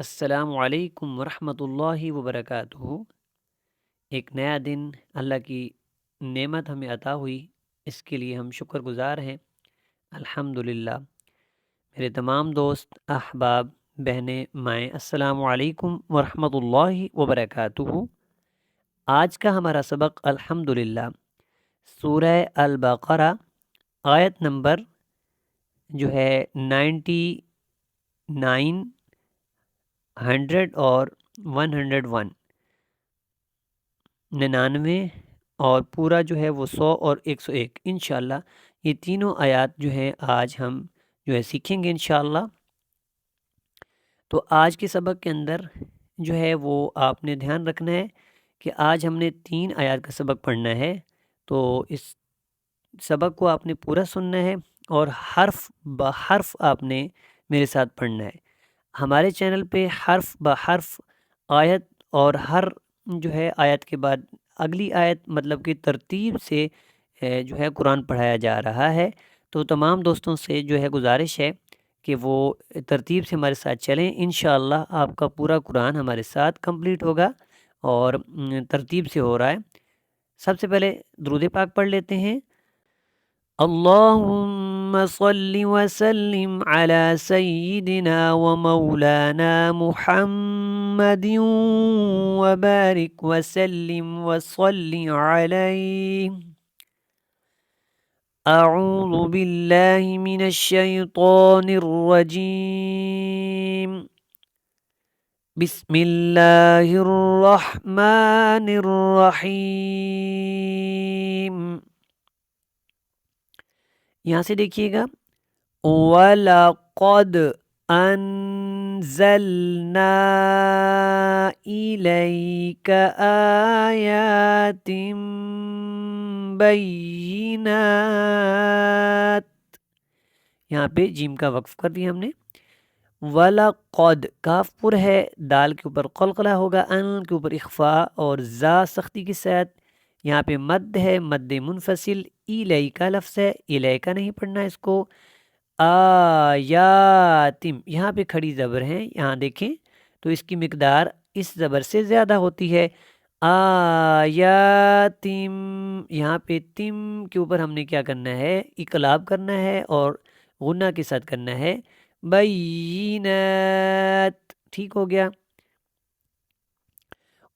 السلام علیکم ورحمۃ اللہ وبرکاتہ۔ ایک نیا دن اللہ کی نعمت ہمیں عطا ہوئی، اس کے لیے ہم شکر گزار ہیں۔ الحمدللہ۔ میرے تمام دوست، احباب، بہنیں، مائیں، السلام علیکم ورحمۃ اللہ وبرکاتہ۔ آج کا ہمارا سبق الحمدللہ سورہ البقرہ آیت نمبر جو ہے 99، 100 اور 101، 99 اور پورا جو ہے وہ 100 اور 101 انشاءاللہ۔ یہ تینوں آیات جو ہیں آج ہم جو ہے سیکھیں گے انشاءاللہ۔ تو آج کے سبق کے اندر جو ہے وہ آپ نے دھیان رکھنا ہے کہ آج ہم نے 3 آیات کا سبق پڑھنا ہے، تو اس سبق کو آپ نے پورا سننا ہے اور حرف بحرف آپ نے میرے ساتھ پڑھنا ہے۔ ہمارے چینل پہ حرف بحرف آیت اور ہر جو ہے آیت کے بعد اگلی آیت مطلب کہ ترتیب سے جو ہے قرآن پڑھایا جا رہا ہے۔ تو تمام دوستوں سے جو ہے گزارش ہے کہ وہ ترتیب سے ہمارے ساتھ چلیں، انشاءاللہ آپ کا پورا قرآن ہمارے ساتھ کمپلیٹ ہوگا اور ترتیب سے ہو رہا ہے۔ سب سے پہلے درود پاک پڑھ لیتے ہیں۔ اللہم صل وسلم علی سیدنا و مولانا محمد وبارک وسلم وصل علیہ۔ اعوذ باللہ من الشیطان الرجیم، بسم اللہ الرحمن الرحیم۔ یہاں سے دیکھیے گا، وَلَقَدْ أَنزَلْنَا إِلَيْكَ آيَاتٍ بَيِّنَاتٍ۔ یہاں پہ جیم کا وقف کر دیا ہم نے۔ وَلَقَدْ کاف پر ہے، دال کے اوپر قلقلہ ہوگا، ان کے اوپر اخفاء اور زا سختی کے ساتھ۔ یہاں پہ مد ہے، مد منفصل، الیکا لفظ ہے، الیکا نہیں پڑھنا اس کو۔ آیاتم یہاں پہ کھڑی زبر ہیں، یہاں دیکھیں تو اس کی مقدار اس زبر سے زیادہ ہوتی ہے۔ آیاتم یہاں پہ تم کے اوپر ہم نے کیا کرنا ہے، اقلاب کرنا ہے اور غنہ کے ساتھ کرنا ہے۔ بینات ٹھیک ہو گیا۔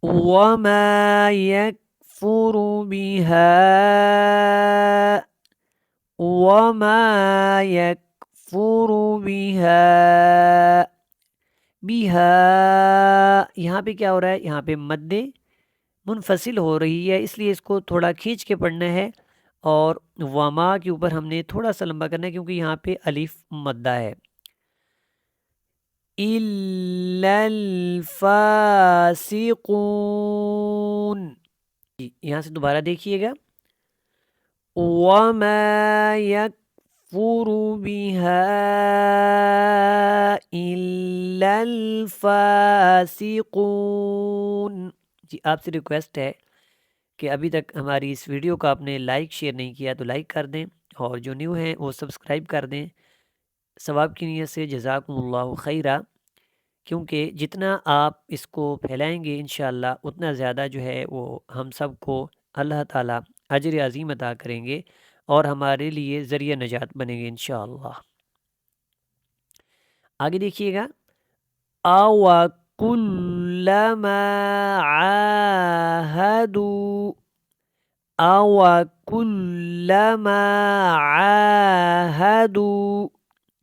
وما یکفر بها، وما یکفر بها، بها یہاں پہ کیا ہو رہا ہے، یہاں پہ مد منفصل ہو رہی ہے، اس لیے اس کو تھوڑا کھینچ کے پڑھنا ہے، اور وما کے اوپر ہم نے تھوڑا سا لمبا کرنا ہے کیونکہ یہاں پہ الف مدہ ہے۔ الا الفاسقون، یہاں سے دوبارہ دیکھیے گا، وما یکفر بها الا الفاسقون۔ جی آپ سے ریکویسٹ ہے کہ ابھی تک ہماری اس ویڈیو کو آپ نے لائک شیئر نہیں کیا تو لائک کر دیں، اور جو نیو ہیں وہ سبسکرائب کر دیں، ثواب کی نیت سے جزاکم اللہ خیرہ، کیونکہ جتنا آپ اس کو پھیلائیں گے انشاءاللہ اتنا زیادہ جو ہے وہ ہم سب کو اللہ تعالیٰ اجر عظیم عطا کریں گے اور ہمارے لیے ذریعہ نجات بنیں گے انشاءاللہ۔ آگے دیکھیے گا، أَوَكُلَّمَا عَاهَدُوا، أَوَكُلَّمَا عَاهَدُوا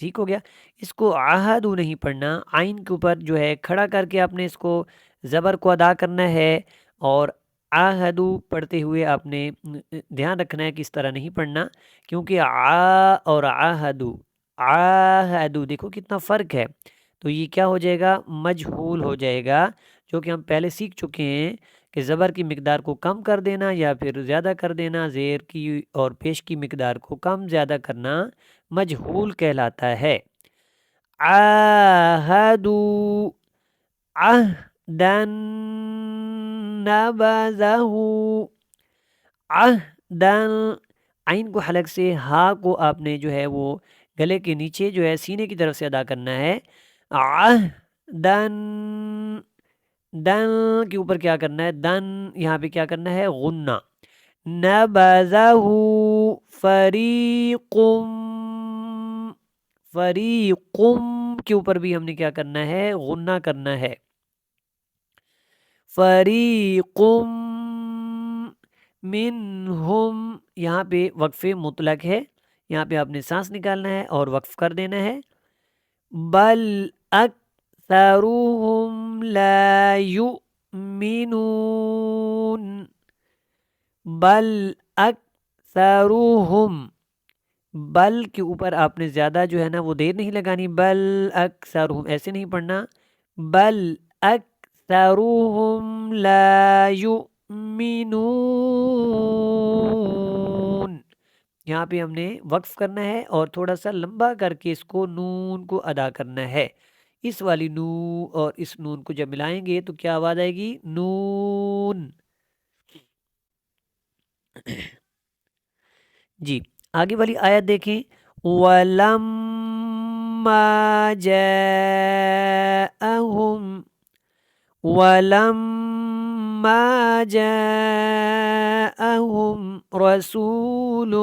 ٹھیک ہو گیا۔ اس کو عہدو نہیں پڑھنا، عین کے اوپر جو ہے کھڑا کر کے آپ نے اس کو زبر کو ادا کرنا ہے، اور عہدو پڑھتے ہوئے آپ نے دھیان رکھنا ہے کہ اس طرح نہیں پڑھنا، کیونکہ اور عہدو دیکھو کتنا فرق ہے، تو یہ کیا ہو جائے گا، مجہول ہو جائے گا، جو کہ ہم پہلے سیکھ چکے ہیں کہ زبر کی مقدار کو کم کر دینا یا پھر زیادہ کر دینا، زیر کی اور پیش کی مقدار کو کم زیادہ کرنا مجہول کہلاتا ہے۔ عاہدوا عہدن نبذہ، عہدن عین کو حلق سے، ہا کو آپ نے جو ہے وہ گلے کے نیچے جو ہے سینے کی طرف سے ادا کرنا ہے۔ دن دن کے اوپر کیا کرنا ہے؟ دن یہاں پہ کیا کرنا ہے؟ غنہ. نبذہ فریقم، فریقم کے اوپر بھی ہم نے کیا کرنا ہے؟ غنہ کرنا ہے. فریقم منہم، یہاں پہ وقف مطلق ہے، یہاں پہ آپ نے سانس نکالنا ہے اور وقف کر دینا ہے. بل اکثرهم لا یؤمنون، بل اکثرهم، بل کے اوپر آپ نے زیادہ جو ہے نا وہ دیر نہیں لگانی، بل اکثرهم ایسے نہیں پڑھنا، بل اکثرهم لا یؤمنون. یہاں پہ ہم نے وقف کرنا ہے اور تھوڑا سا لمبا کر کے اس کو نون کو ادا کرنا ہے. اس والی نو اور اس نون کو جب ملائیں گے تو کیا آواز آئے گی؟ نون. جی آگے والی آیت دیکھیں. وَلَمَّا جَاءَهُمْ، وَلَمَّا جَاءَهُمْ رَسُولٌ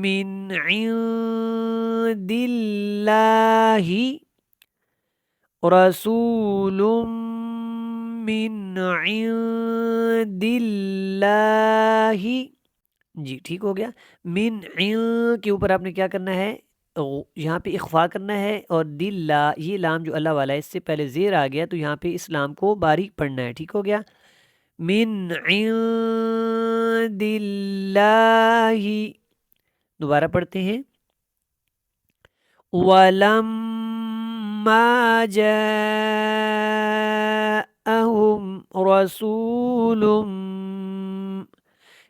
مِّنْ عِنْدِ اللَّهِ، رَسُولٌ مِّنْ عِنْدِ اللَّهِ. جی ٹھیک ہو گیا. من عند کے اوپر آپ نے کیا کرنا ہے؟ یہاں پہ اخفا کرنا ہے، اور دل لا، یہ لام جو اللہ والا ہے اس سے پہلے زیر آ گیا تو یہاں پہ اس لام کو باریک پڑھنا ہے. ٹھیک ہو گیا. من عند اللہ، دوبارہ پڑھتے ہیں. وَلَمَّا جَاءَهُمْ رَسُولٌ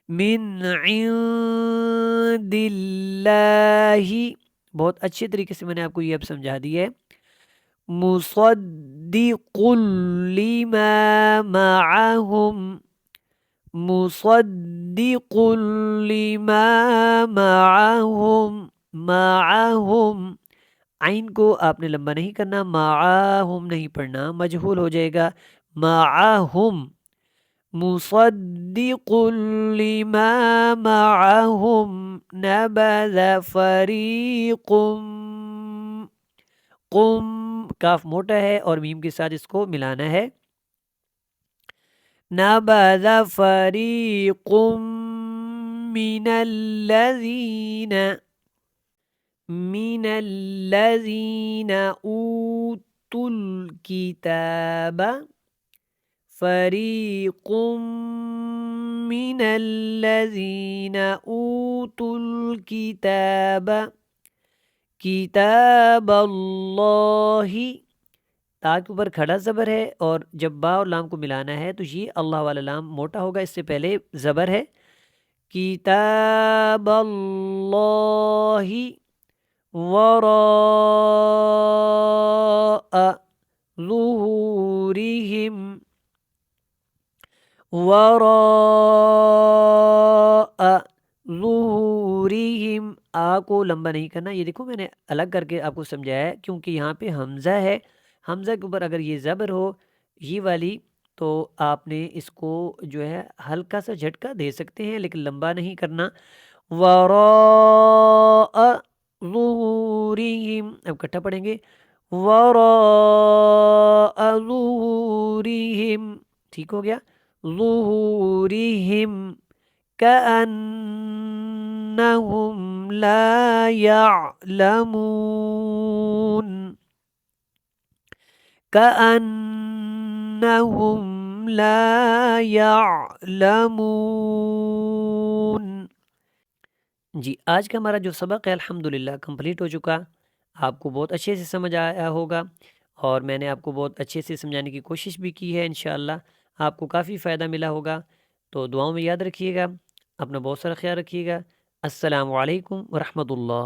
من عند اللہ، بہت اچھے طریقے سے میں نے آپ کو یہ اب سمجھا دی ہے. مصدق لما معهم، مصدق لما معهم، معهم، عین کو آپ نے لمبا نہیں کرنا، معاہم نہیں پڑھنا، مجہول ہو جائے گا. معاہم، مصدق لما معهم نبذ فریق، قم، کاف موٹا ہے اور میم کے ساتھ اس کو ملانا ہے. نبذ فریق من الذین اوتوا الکتاب، فریق من الذین اوتوا الکتاب کتاب اللہ، تا کے اوپر کھڑا زبر ہے اور جب با اور لام کو ملانا ہے تو یہ اللہ والا لام موٹا ہوگا، اس سے پہلے زبر ہے. کتاب اللہ وراء ظہورہم، وراء ظہورہم، آ کو لمبا نہیں کرنا. یہ دیکھو میں نے الگ کر کے آپ کو سمجھایا ہے کیونکہ یہاں پہ حمزہ ہے، حمزہ کے اوپر اگر یہ زبر ہو یہ والی تو آپ نے اس کو جو ہے ہلکا سا جھٹکا دے سکتے ہیں لیکن لمبا نہیں کرنا. وراء ظہورہم، اب اکٹھا پڑھیں گے. وراء ظہورہم، ٹھیک ہو گیا. ظہورہم کأنہم لا یعلمون، کأنہم لا یعلمون. جی آج کا ہمارا جو سبق ہے الحمدللہ کمپلیٹ ہو چکا، آپ کو بہت اچھے سے سمجھ آیا ہوگا اور میں نے آپ کو بہت اچھے سے سمجھانے کی کوشش بھی کی ہے. انشاءاللہ آپ کو کافی فائدہ ملا ہوگا. تو دعاؤں میں یاد رکھیے گا، اپنا بہت سارا خیال رکھیے گا. السلام علیکم ورحمۃ اللہ.